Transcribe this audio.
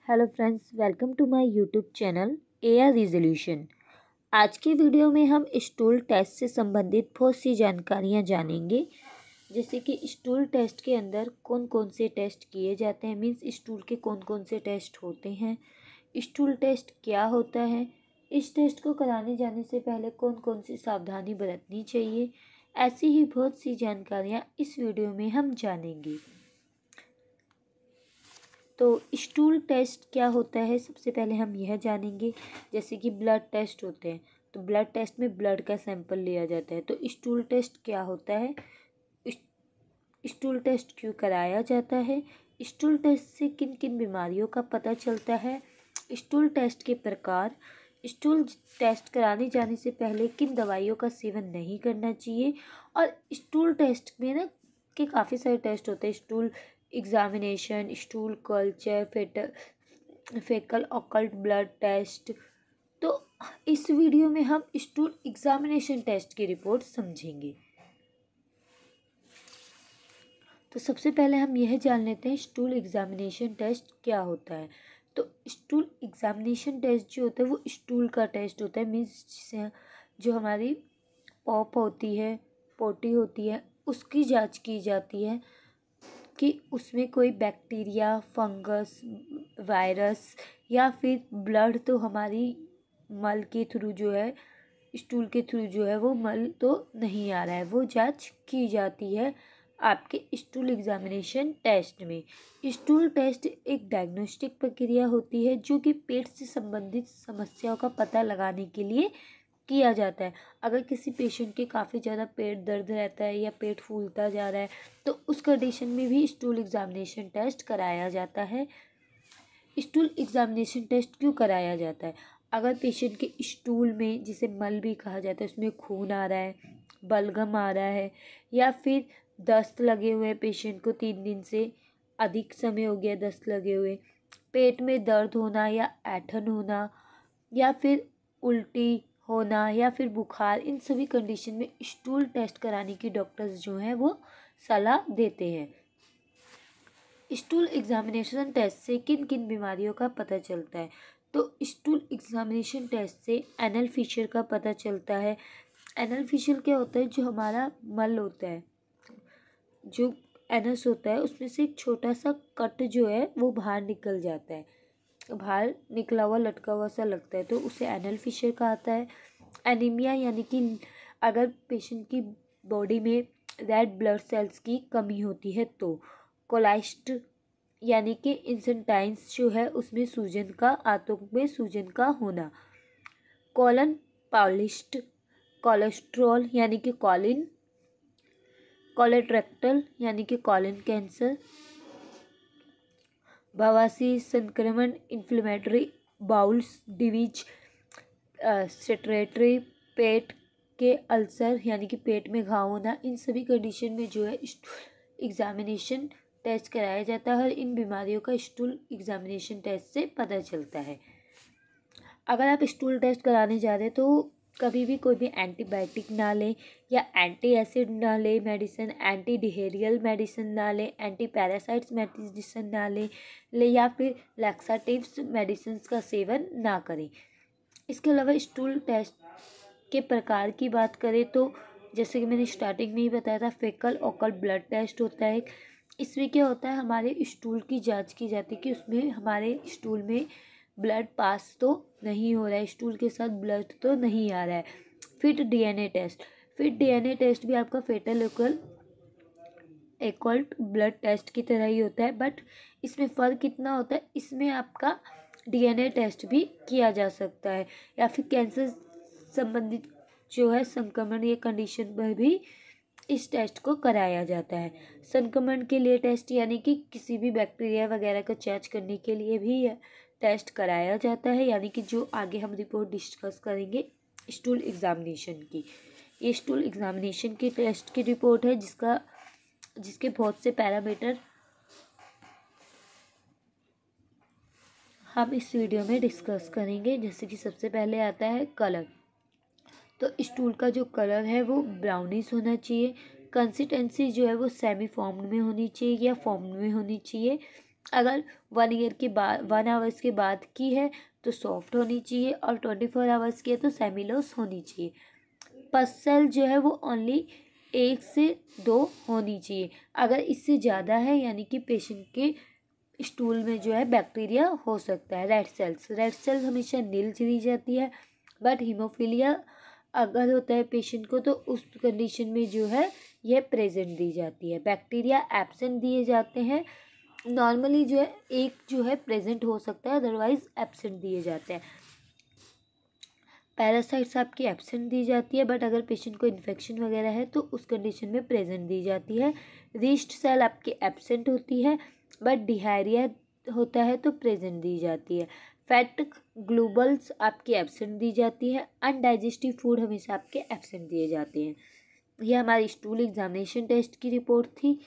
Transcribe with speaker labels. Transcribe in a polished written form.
Speaker 1: Hello friends, welcome to my YouTube channel AR resolution. आज की video में हम स्टूल टेस्ट से संबंधित बहुत सी जानकारियां जानेंगे। जैसे कि स्टूल टेस्ट के अंदर कौन कौन से टेस्ट किए जाते हैं, मीन्स स्टूल के कौन कौन से टेस्ट होते हैं, स्टूल टेस्ट क्या होता है, इस टेस्ट को कराने जाने से पहले कौन कौन सी सावधानी बरतनी चाहिए। ऐसी ही बहुत सी जानकारियाँ इस वीडियो में हम जानेंगे। तो स्टूल टेस्ट क्या होता है, सबसे पहले हम यह जानेंगे। जैसे कि ब्लड टेस्ट होते हैं, तो ब्लड टेस्ट में ब्लड का सैंपल लिया जाता है। तो स्टूल टेस्ट क्या होता है, स्टूल टेस्ट क्यों कराया जाता है, स्टूल टेस्ट से किन किन बीमारियों का पता चलता है, स्टूल टेस्ट के प्रकार, स्टूल टेस्ट कराने जाने से पहले किन दवाइयों का सेवन नहीं करना चाहिए। और स्टूल टेस्ट में ना कि काफ़ी सारे टेस्ट होते हैं। स्टूल एग्जामिनेशन, स्टूल कल्चर, फेकल ऑकल्ट ब्लड टेस्ट। तो इस वीडियो में हम स्टूल एग्जामिनेशन टेस्ट की रिपोर्ट समझेंगे। तो सबसे पहले हम यह जान लेते हैं स्टूल एग्जामिनेशन टेस्ट क्या होता है। तो स्टूल एग्जामिनेशन टेस्ट जो होता है वो स्टूल का टेस्ट होता है, मीन्स जिसे जो हमारी पॉप होती है, पोटी होती है, उसकी जांच की जाती है कि उसमें कोई बैक्टीरिया, फंगस, वायरस या फिर ब्लड तो हमारी मल के थ्रू जो है, स्टूल के थ्रू जो है वो मल तो नहीं आ रहा है, वो जांच की जाती है आपके स्टूल एग्जामिनेशन टेस्ट में। स्टूल टेस्ट एक डायग्नोस्टिक प्रक्रिया होती है जो कि पेट से संबंधित समस्याओं का पता लगाने के लिए किया जाता है। अगर किसी पेशेंट के काफ़ी ज़्यादा पेट दर्द रहता है या पेट फूलता जा रहा है तो उस कंडीशन में भी स्टूल एग्जामिनेशन टेस्ट कराया जाता है। स्टूल एग्जामिनेशन टेस्ट क्यों कराया जाता है, अगर पेशेंट के स्टूल में, जिसे मल भी कहा जाता है, उसमें खून आ रहा है, बलगम आ रहा है, या फिर दस्त लगे हुए हैं, पेशेंट को 3 दिन से अधिक समय हो गया दस्त लगे हुए, पेट में दर्द होना या ऐंठन होना या फिर उल्टी होना या फिर बुखार, इन सभी कंडीशन में स्टूल टेस्ट कराने की डॉक्टर्स जो हैं वो सलाह देते हैं। स्टूल एग्जामिनेशन टेस्ट से किन किन बीमारियों का पता चलता है, तो स्टूल एग्जामिनेशन टेस्ट से एनल फिशर का पता चलता है। एनल फिशर क्या होता है, जो हमारा मल होता है, जो एनस होता है, उसमें से एक छोटा सा कट जो है वो बाहर निकल जाता है, बाहर निकला हुआ लटका हुआ सा लगता है, तो उसे एनल फिशर कहता है। एनीमिया यानी कि अगर पेशेंट की बॉडी में रेड ब्लड सेल्स की कमी होती है तो। कोलाइस्ट यानी कि इंसेंटाइन्स जो है उसमें सूजन का, आंतों में सूजन का होना। कॉलन पॉलिस्ट, कोलेस्ट्रॉल यानी कि कॉलिन, कोलेट्रेक्टल यानी कि कॉलिन कैंसर, बवासीर संक्रमण, इन्फ्लेमेटरी बाउल्स डिवीज, सेक्रेटरी, पेट के अल्सर यानी कि पेट में घाव होना, इन सभी कंडीशन में जो है एग्जामिनेशन टेस्ट कराया जाता है और इन बीमारियों का स्टूल एग्जामिनेशन टेस्ट से पता चलता है। अगर आप स्टूल टेस्ट कराने जा रहे हैं तो कभी भी कोई भी एंटीबायोटिक ना लें या एंटी एसिड ना लें मेडिसिन, एंटी डिहेरियल मेडिसिन ना लें, एंटी पैरासाइट्स मेडिसिन ना लें या फिर लैक्साटिव्स मेडिसिन का सेवन ना करें। इसके अलावा स्टूल टेस्ट के प्रकार की बात करें तो जैसे कि मैंने स्टार्टिंग में ही बताया था, फेकल ऑकल्ट ब्लड टेस्ट होता है। इसमें क्या होता है, हमारे स्टूल की जांच की जाती है कि उसमें हमारे स्टूल में ब्लड पास तो नहीं हो रहा है, स्टूल के साथ ब्लड तो नहीं आ रहा है। Fit DNA test, fit DNA test भी आपका फेटल ऑकल्ट ब्लड टेस्ट की तरह ही होता है, बट इसमें फ़र्क कितना होता है, इसमें आपका डीएनए टेस्ट भी किया जा सकता है या फिर कैंसर संबंधित जो है संक्रमण या कंडीशन पर भी इस टेस्ट को कराया जाता है। संक्रमण के लिए टेस्ट यानी कि किसी भी बैक्टीरिया वगैरह का जांच करने के लिए भी यह टेस्ट कराया जाता है, यानी कि जो आगे हम रिपोर्ट डिस्कस करेंगे स्टूल एग्जामिनेशन की। ये स्टूल एग्जामिनेशन की टेस्ट की रिपोर्ट है जिसके बहुत से पैरामीटर हम इस वीडियो में डिस्कस करेंगे। जैसे कि सबसे पहले आता है कलर, तो स्टूल का जो कलर है वो ब्राउनिश होना चाहिए। कंसिस्टेंसी जो है वो सेमी फॉर्म्ड में होनी चाहिए या फॉर्म्ड में होनी चाहिए। अगर 1 ईयर के बाद 1 आवर्स के बाद की है तो सॉफ्ट होनी चाहिए, और 24 आवर्स की है तो सेमिलोस होनी चाहिए। पस सेल जो है वो ओनली 1 से 2 होनी चाहिए। अगर इससे ज़्यादा है यानी कि पेशेंट के स्टूल में जो है बैक्टीरिया हो सकता है। रेड सेल्स हमेशा नील दी जाती है, बट हीमोफीलिया अगर होता है पेशेंट को तो उस कंडीशन में जो है यह प्रेजेंट दी जाती है। बैक्टीरिया एब्सेंट दिए जाते हैं। नॉर्मली जो है एक जो है प्रेजेंट हो सकता है, अदरवाइज एब्सेंट दिए जाते हैं। पैरासाइट्स आपकी एब्सेंट दी जाती है, बट अगर पेशेंट को इन्फेक्शन वगैरह है तो उस कंडीशन में प्रेजेंट दी जाती है। रीस्ट सेल आपकी एब्सेंट होती है, बट डिहायरिया होता है तो प्रेजेंट दी जाती है। फैट ग्लोबल्स आपकी एब्सेंट दी जाती है। अनडाइजेस्टिव फूड हमेशा आपके एब्सेंट दिए जाते हैं। यह हमारी स्टूल एग्जामिनेशन टेस्ट की रिपोर्ट थी।